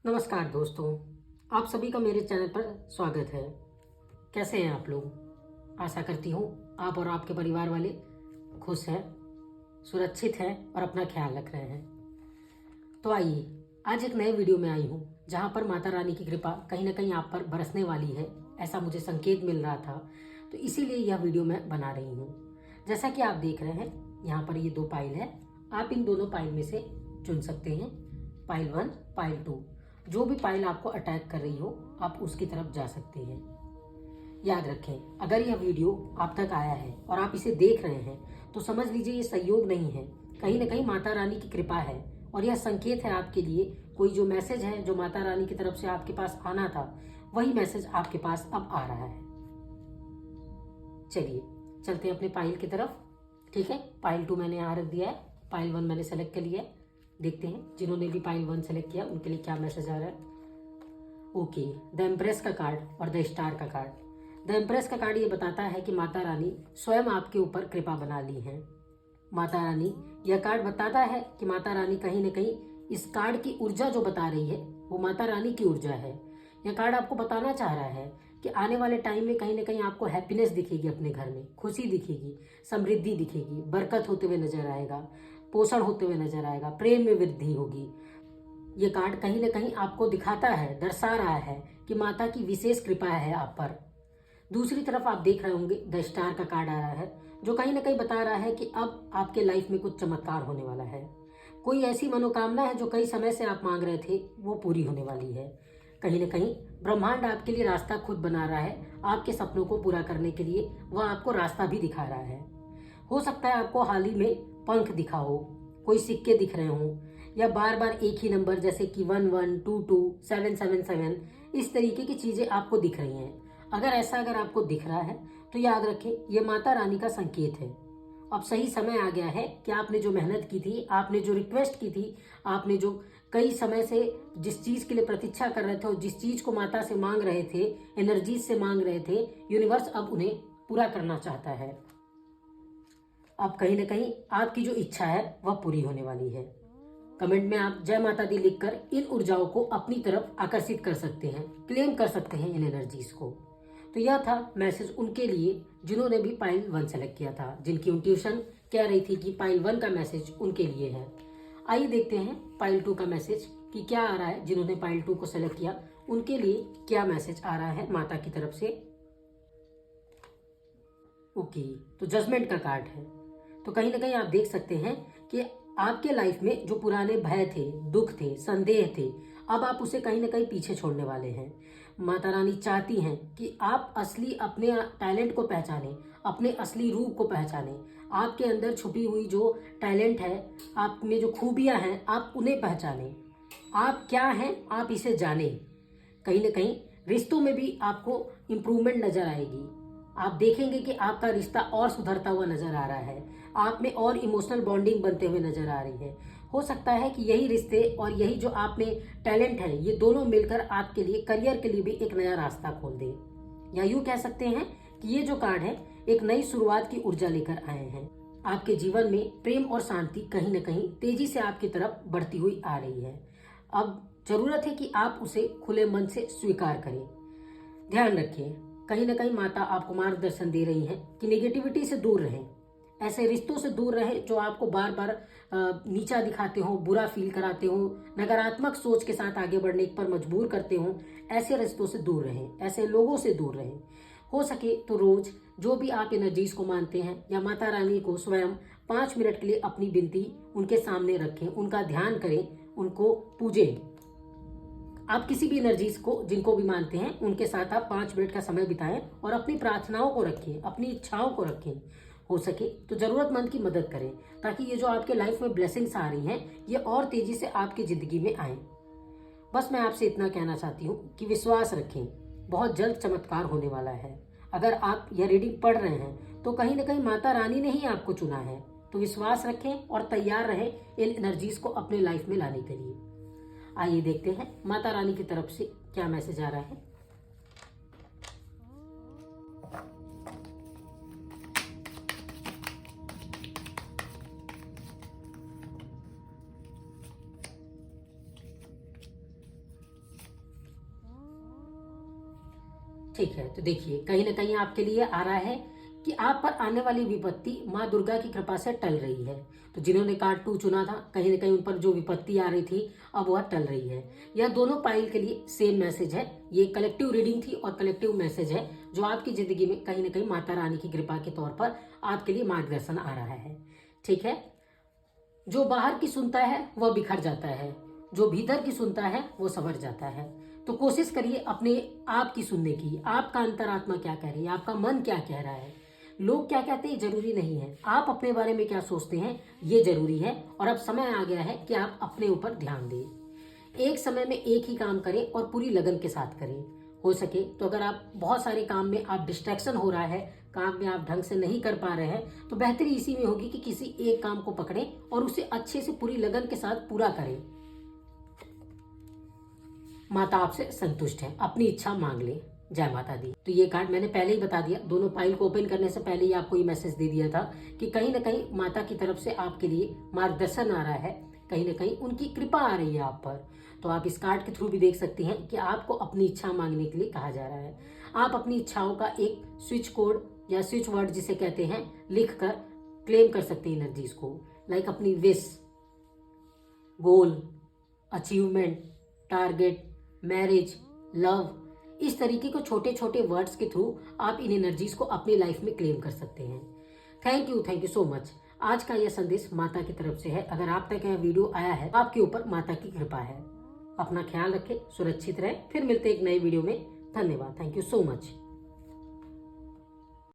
नमस्कार दोस्तों, आप सभी का मेरे चैनल पर स्वागत है। कैसे हैं आप लोग? आशा करती हूँ आप और आपके परिवार वाले खुश हैं, सुरक्षित हैं और अपना ख्याल रख रहे हैं। तो आइए, आज एक नए वीडियो में आई हूँ जहाँ पर माता रानी की कृपा कहीं ना कहीं आप पर बरसने वाली है, ऐसा मुझे संकेत मिल रहा था। तो इसीलिए यह वीडियो मैं बना रही हूँ। जैसा कि आप देख रहे हैं, यहाँ पर ये दो पाइल है। आप इन दोनों पाइल में से चुन सकते हैं, पाइल 1, पाइल 2। जो भी पाइल आपको अटैक कर रही हो आप उसकी तरफ जा सकते हैं। याद रखें, अगर यह वीडियो आप तक आया है और आप इसे देख रहे हैं तो समझ लीजिए ये संयोग नहीं है, कहीं ना कहीं माता रानी की कृपा है और यह संकेत है आपके लिए। कोई जो मैसेज है जो माता रानी की तरफ से आपके पास आना था, वही मैसेज आपके पास अब आ रहा है। चलिए चलते हैं अपने पाइल की तरफ। ठीक है, पाइल 2 मैंने यहाँ रख दिया है, पाइल 1 मैंने सेलेक्ट कर लिया है। देखते हैं जिन्होंने भी पाइल 1 सेलेक्ट किया उनके लिए क्या मैसेज आ रहा है। ओके, द एम्प्रेस का कार्ड और द स्टार का कार्ड। द एम्प्रेस का कार्ड ये बताता है कि माता रानी स्वयं आपके ऊपर कृपा बना ली है। माता रानी, यह कार्ड बताता है कि माता रानी कहीं ना कहीं इस कार्ड की ऊर्जा जो बता रही है वो माता रानी की ऊर्जा है। यह कार्ड आपको बताना चाह रहा है कि आने वाले टाइम में कहीं ना कहीं आपको हैप्पीनेस दिखेगी, अपने घर में खुशी दिखेगी, समृद्धि दिखेगी, बरकत होते हुए नजर आएगा, पोषण होते हुए नजर आएगा, प्रेम में वृद्धि होगी। ये कार्ड कहीं ना कहीं आपको दिखाता है, दर्शा रहा है कि माता की विशेष कृपा है आप पर। दूसरी तरफ आप देख रहे होंगे द स्टार का कार्ड आ रहा है, जो कहीं ना कहीं बता रहा है कि अब आपके लाइफ में कुछ चमत्कार होने वाला है। कोई ऐसी मनोकामना है जो कई समय से आप मांग रहे थे, वो पूरी होने वाली है। कहीं ना कहीं ब्रह्मांड आपके लिए रास्ता खुद बना रहा है। आपके सपनों को पूरा करने के लिए वह आपको रास्ता भी दिखा रहा है। हो सकता है आपको हाल ही में पंख दिखा हो, कोई सिक्के दिख रहे हो, या बार बार एक ही नंबर जैसे कि 1122 777, इस तरीके की चीजें आपको दिख रही हैं। अगर आपको दिख रहा है तो याद रखें, यह माता रानी का संकेत है। अब सही समय आ गया है कि आपने जो मेहनत की थी, आपने जो रिक्वेस्ट की थी, आपने जो कई समय से जिस चीज के लिए प्रतीक्षा कर रहे थे और जिस चीज को माता से मांग रहे थे, एनर्जीज से मांग रहे थे, यूनिवर्स अब उन्हें पूरा करना चाहता है। अब कहीं ना कहीं आपकी जो इच्छा है वह पूरी होने वाली है। कमेंट में आप जय माता दी लिखकर इन ऊर्जाओं को अपनी तरफ आकर्षित कर सकते हैं, क्लेम कर सकते हैं इन एनर्जीज को। तो यह था मैसेज उनके लिए जिन्होंने भी पाइल 1 सेलेक्ट किया था, जिनकी इंट्यूशन कह रही थी कि पाइल 1 का मैसेज उनके लिए है। आइए देखते हैं पाइल 2 का मैसेज कि क्या आ रहा है। जिन्होंने पाइल 2 को सेलेक्ट किया उनके लिए क्या मैसेज आ रहा है माता की तरफ से। ओके, तो जजमेंट का कार्ड है। तो कहीं ना कहीं आप देख सकते हैं कि आपके लाइफ में जो पुराने भय थे, दुख थे, संदेह थे, अब आप उसे कहीं ना कहीं पीछे छोड़ने वाले हैं। माता रानी चाहती हैं कि आप असली अपने टैलेंट को पहचानें, अपने असली रूप को पहचानें। आपके अंदर छुपी हुई जो टैलेंट है, आप में जो खूबियां हैं, आप उन्हें पहचानें। आप क्या हैं आप इसे जानें। कहीं ना कहीं रिश्तों में भी आपको इम्प्रूवमेंट नजर आएगी। आप देखेंगे कि आपका रिश्ता और सुधरता हुआ नजर आ रहा है, आप में और इमोशनल बॉन्डिंग बनते हुए नजर आ रही है। हो सकता है कि यही रिश्ते और यही जो आप में टैलेंट है, ये दोनों मिलकर आपके लिए करियर के लिए भी एक नया रास्ता खोल दे। या यूं कह सकते हैं कि ये जो कार्ड है एक नई शुरुआत की ऊर्जा लेकर आए हैं। आपके जीवन में प्रेम और शांति कहीं ना कहीं तेजी से आपकी तरफ बढ़ती हुई आ रही है। अब जरूरत है कि आप उसे खुले मन से स्वीकार करें। ध्यान रखिए, कहीं ना कहीं माता आपको मार्गदर्शन दे रही हैं कि नेगेटिविटी से दूर रहें, ऐसे रिश्तों से दूर रहें जो आपको बार बार नीचा दिखाते हो, बुरा फील कराते हो, नकारात्मक सोच के साथ आगे बढ़ने पर मजबूर करते हो। ऐसे रिश्तों से दूर रहें, ऐसे लोगों से दूर रहें। हो सके तो रोज जो भी आप एनर्जीज को मानते हैं या माता रानी को स्वयं 5 मिनट के लिए अपनी विनती उनके सामने रखें, उनका ध्यान करें, उनको पूजें। आप किसी भी एनर्जीज को जिनको भी मानते हैं उनके साथ आप 5 मिनट का समय बिताएं और अपनी प्रार्थनाओं को रखें, अपनी इच्छाओं को रखें। हो सके तो जरूरतमंद की मदद करें, ताकि ये जो आपके लाइफ में ब्लेसिंग्स आ रही हैं ये और तेजी से आपकी जिंदगी में आए। बस मैं आपसे इतना कहना चाहती हूँ कि विश्वास रखें, बहुत जल्द चमत्कार होने वाला है। अगर आप यह रीडिंग पढ़ रहे हैं तो कहीं ना कहीं माता रानी ने ही आपको चुना है। तो विश्वास रखें और तैयार रहें इन एनर्जीज को अपने लाइफ में लाने के लिए। आइए देखते हैं माता रानी की तरफ से क्या मैसेज आ रहा है। ठीक है, तो देखिए कहीं ना कहीं आपके लिए आ रहा है कि आप पर आने वाली विपत्ति माँ दुर्गा की कृपा से टल रही है। तो जिन्होंने कार्ड 2 चुना था, कहीं ना कहीं उन पर जो विपत्ति आ रही थी अब वह टल रही है। यह दोनों पाइल के लिए सेम मैसेज है। ये कलेक्टिव रीडिंग थी और कलेक्टिव मैसेज है जो आपकी जिंदगी में कहीं ना कहीं माता रानी की कृपा के तौर पर आपके लिए मार्गदर्शन आ रहा है। ठीक है, जो बाहर की सुनता है वह बिखर जाता है, जो भीतर की सुनता है वो संवर जाता है। तो कोशिश करिए अपने आप की सुनने की, आपका अंतरात्मा क्या कह रही है, आपका मन क्या कह रहा है। लोग क्या कहते हैं जरूरी नहीं है, आप अपने बारे में क्या सोचते हैं ये जरूरी है। और अब समय आ गया है कि आप अपने ऊपर ध्यान दें। एक समय में एक ही काम करें और पूरी लगन के साथ करें। हो सके तो अगर आप बहुत सारे काम में आप डिस्ट्रैक्शन हो रहा है, काम में आप ढंग से नहीं कर पा रहे हैं, तो बेहतरी इसी में होगी कि किसी एक काम को पकड़ें और उसे अच्छे से पूरी लगन के साथ पूरा करें। माता आपसे संतुष्ट है, अपनी इच्छा मांग ले। जय माता दी। तो ये कार्ड मैंने पहले ही बता दिया, दोनों पाइल को ओपन करने से पहले ही आपको ये मैसेज दे दिया था कि कहीं ना कहीं माता की तरफ से आपके लिए मार्गदर्शन आ रहा है, कहीं ना कहीं उनकी कृपा आ रही है आप पर। तो आप इस कार्ड के थ्रू भी देख सकती हैं कि आपको अपनी इच्छा मांगने के लिए कहा जा रहा है। आप अपनी इच्छाओं का एक स्विच कोड या स्विच वर्ड जिसे कहते हैं लिख कर क्लेम कर सकते हैं एनर्जीज को। लाइक अपनी विश, गोल, अचीवमेंट, टारगेट, मैरिज, लव, इस तरीके को छोटे छोटे वर्ड्स के थ्रू आप इन एनर्जीज को अपनी लाइफ में क्लेम कर सकते हैं। Thank you so much. आज का यह संदेश माता की तरफ से है। अगर आप तक यह वीडियो आया है, आपके ऊपर माता की कृपा है। अपना ख्याल रखें, सुरक्षित रहें। फिर मिलते हैं एक नए वीडियो में। धन्यवाद। Thank you so much.